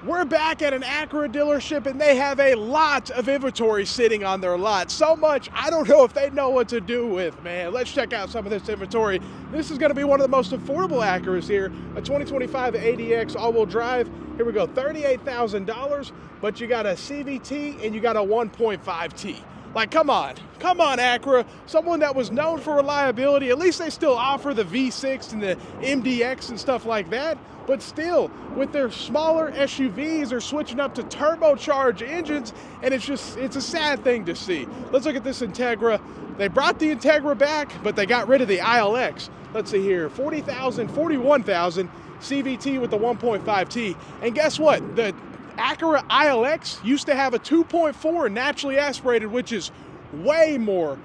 We're back at an Acura dealership and they have a lot of inventory sitting on their lot. So much, I don't know if they know what to do with, man. Let's check out some of this inventory. This is gonna be one of the most affordable Acuras here. A 2025 ADX all-wheel drive. Here we go, $38,000, but you got a CVT and you got a 1.5T. Like, come on Acura. Someone that was known for reliability. At least they still offer the V6 and the MDX and stuff like that. But still, with their smaller SUVs, they're switching up to turbocharged engines, and it's a sad thing to see. Let's look at this Integra. They brought the Integra back, but they got rid of the ILX. Let's see here, 40,000, 41,000, CVT with the 1.5T. And guess what? The Acura ILX used to have a 2.4 naturally aspirated, which is way more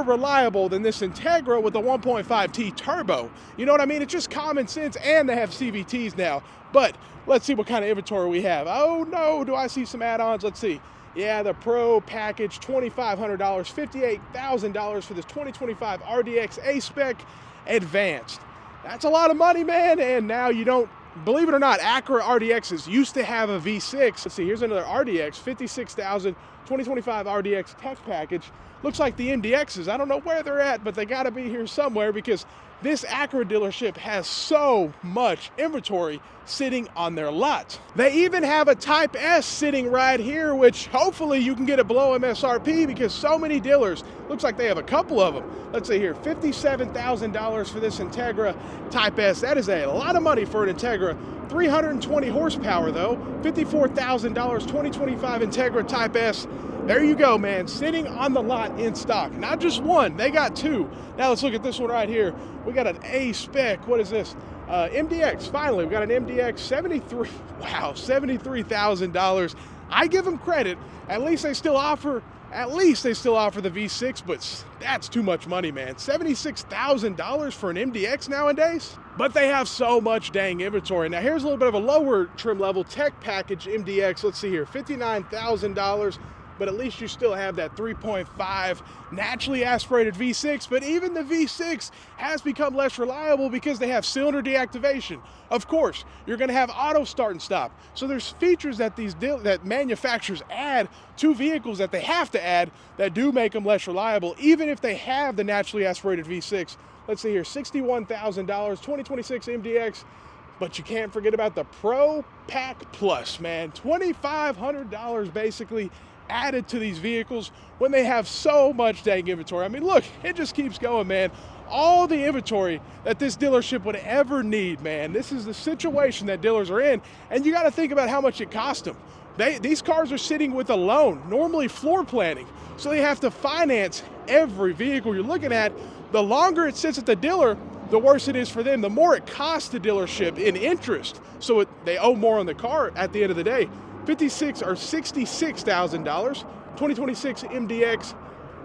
reliable than this Integra with the 1.5T turbo. You know what I mean? It's just common sense, and they have CVTs now. But let's see what kind of inventory we have. Oh no, do I see some add-ons? Let's see. Yeah, the Pro package, $2,500, $58,000 for this 2025 RDX A-Spec Advanced. That's a lot of money, man, and now you don't, believe it or not, Acura RDXs used to have a V6. Let's see, here's another RDX, $56,000, 2025 RDX tech package. Looks like the MDXs, I don't know where they're at, but they gotta be here somewhere because this Acura dealership has so much inventory sitting on their lot. They even have a Type S sitting right here, which hopefully you can get it below MSRP because so many dealers, looks like they have a couple of them. Let's see here, $57,000 for this Integra Type S. That is a lot of money for an Integra. 320 horsepower though, $54,000, 2025 Integra Type S. There you go, man, sitting on the lot in stock. Not just one, they got two. Now let's look at this one right here. We got an A-Spec, what is this? MDX, finally, we got an MDX, $73,000. I give them credit, at least they still offer the V6, but that's too much money, man. $76,000 for an MDX nowadays? But they have so much dang inventory. Now here's a little bit of a lower trim level tech package MDX. Let's see here, $59,000. But at least you still have that 3.5 naturally aspirated V6. But even the V6 has become less reliable because they have cylinder deactivation. Of course, you're going to have auto start and stop. So there's features that that manufacturers add to vehicles that they have to add that do make them less reliable, even if they have the naturally aspirated V6. Let's see here, $61,000, 2026 MDX. But you can't forget about the Pro Pack Plus, man. $2,500 basically added to these vehicles when they have so much dang inventory. I mean, look, it just keeps going, man. All the inventory that this dealership would ever need, man. This is the situation that dealers are in, and you got to think about how much it cost them. These cars are sitting with a loan, normally floor planning, so they have to finance every vehicle you're looking at. The longer it sits at the dealer, the worse it is for them. The more it costs the dealership in interest, so they owe more on the car at the end of the day. $66,000, 2026 MDX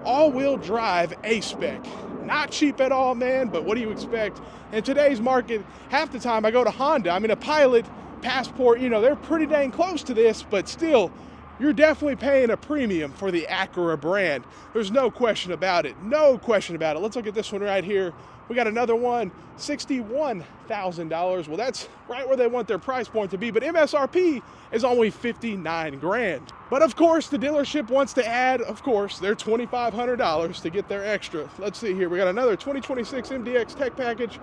all-wheel drive A-Spec. Not cheap at all, man, but what do you expect? In today's market, half the time I go to Honda. I mean, a Pilot, Passport, you know, they're pretty dang close to this, but still, you're definitely paying a premium for the Acura brand. There's no question about it. No question about it. Let's look at this one right here. We got another one, $61,000. Well, that's right where they want their price point to be, but MSRP is only $59,000. But of course, the dealership wants to add, of course, their $2,500 to get their extra. Let's see here. We got another 2026 MDX tech package,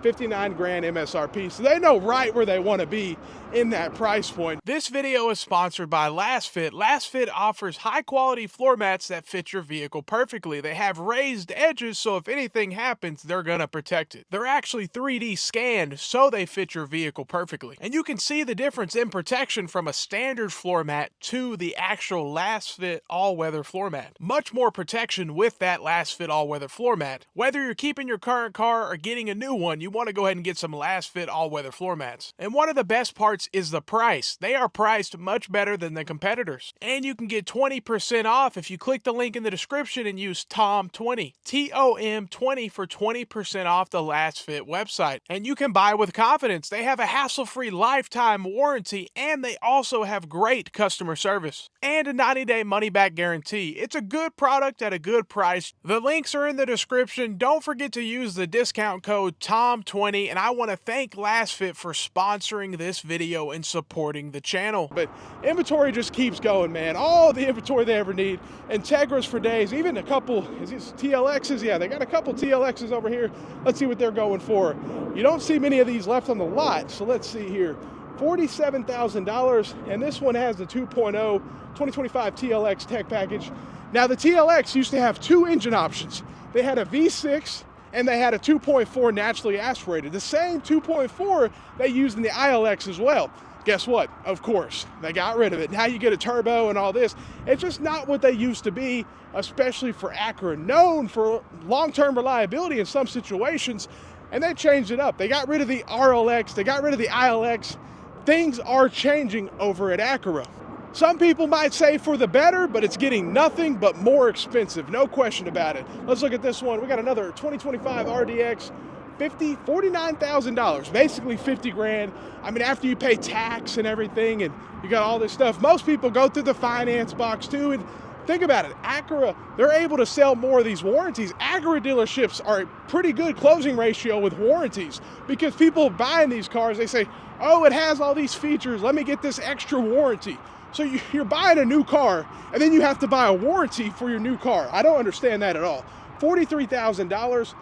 $59,000 MSRP. So they know right where they want to be in that price point. This video is sponsored by Lasfit. Lasfit offers high quality floor mats that fit your vehicle perfectly. They have raised edges, so if anything happens, they're gonna protect it. They're actually 3D scanned, so they fit your vehicle perfectly. And you can see the difference in protection from a standard floor mat to the actual Lasfit all-weather floor mat. Much more protection with that Lasfit all-weather floor mat. Whether you're keeping your current car or getting a new one, you want to go ahead and get some Lasfit all-weather floor mats. And one of the best parts is the price. They are priced much better than the competitors. And you can get 20% off if you click the link in the description and use TOM20. TOM20 for 20% off the Lasfit website. And you can buy with confidence. They have a hassle-free lifetime warranty, and they also have great customer service and a 90-day money-back guarantee. It's a good product at a good price. The links are in the description. Don't forget to use the discount code TOM I'm 20, and I want to thank Lasfit for sponsoring this video and supporting the channel. But inventory just keeps going, man. All the inventory they ever need. Integras for days, even a couple, is these TLXs? Yeah, they got a couple TLXs over here. Let's see what they're going for. You don't see many of these left on the lot, so let's see here. $47,000, and this one has the 2.0 2025 TLX tech package. Now the TLX used to have two engine options. They had a V6 and they had a 2.4 naturally aspirated. The same 2.4 they used in the ILX as well. Guess what? Of course, they got rid of it. Now you get a turbo and all this. It's just not what they used to be, especially for Acura, known for long-term reliability in some situations, and they changed it up. They got rid of the RLX, they got rid of the ILX. Things are changing over at Acura. Some people might say for the better, but it's getting nothing but more expensive, no question about it. Let's look at this one. We got another 2025 RDX, $49,000, basically 50 grand. I mean, after you pay tax and everything, and you got all this stuff, most people go through the finance box too, and think about it, Acura, they're able to sell more of these warranties. Acura dealerships are a pretty good closing ratio with warranties because people buying these cars, they say, oh, it has all these features, let me get this extra warranty. So you're buying a new car, and then you have to buy a warranty for your new car. I don't understand that at all. $43,000,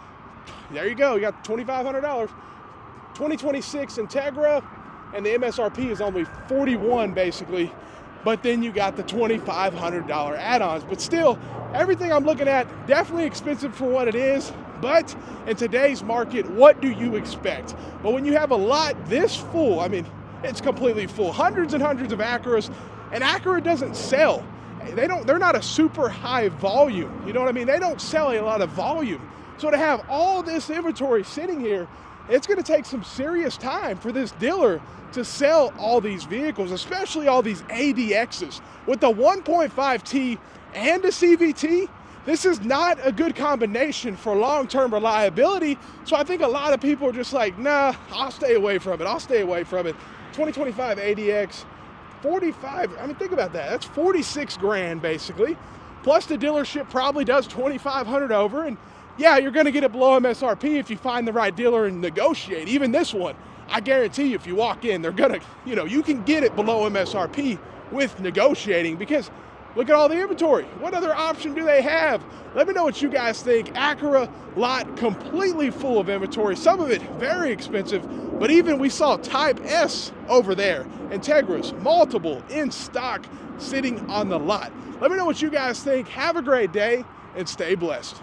there you go, you got $2,500. 2026 Integra, and the MSRP is only $41 basically. But then you got the $2,500 add-ons. But still, everything I'm looking at, definitely expensive for what it is. But in today's market, what do you expect? But when you have a lot this full, I mean, it's completely full. Hundreds and hundreds of Acuras, and Acura doesn't sell. They're not a super high volume. You know what I mean? They don't sell a lot of volume. So to have all this inventory sitting here, it's going to take some serious time for this dealer to sell all these vehicles, especially all these ADXs. With the 1.5T and a CVT, this is not a good combination for long-term reliability. So I think a lot of people are just like, nah, I'll stay away from it. I'll stay away from it. 2025 ADX, 45, I mean, think about that. That's 46 grand basically. Plus the dealership probably does 2,500 over, and yeah, you're gonna get it below MSRP if you find the right dealer and negotiate. Even this one, I guarantee you, if you walk in, they're gonna, you can get it below MSRP with negotiating, because look at all the inventory. What other option do they have? Let me know what you guys think. Acura lot completely full of inventory, some of it very expensive, but even we saw Type S over there. Integras, multiple in stock, sitting on the lot. Let me know what you guys think. Have a great day and stay blessed.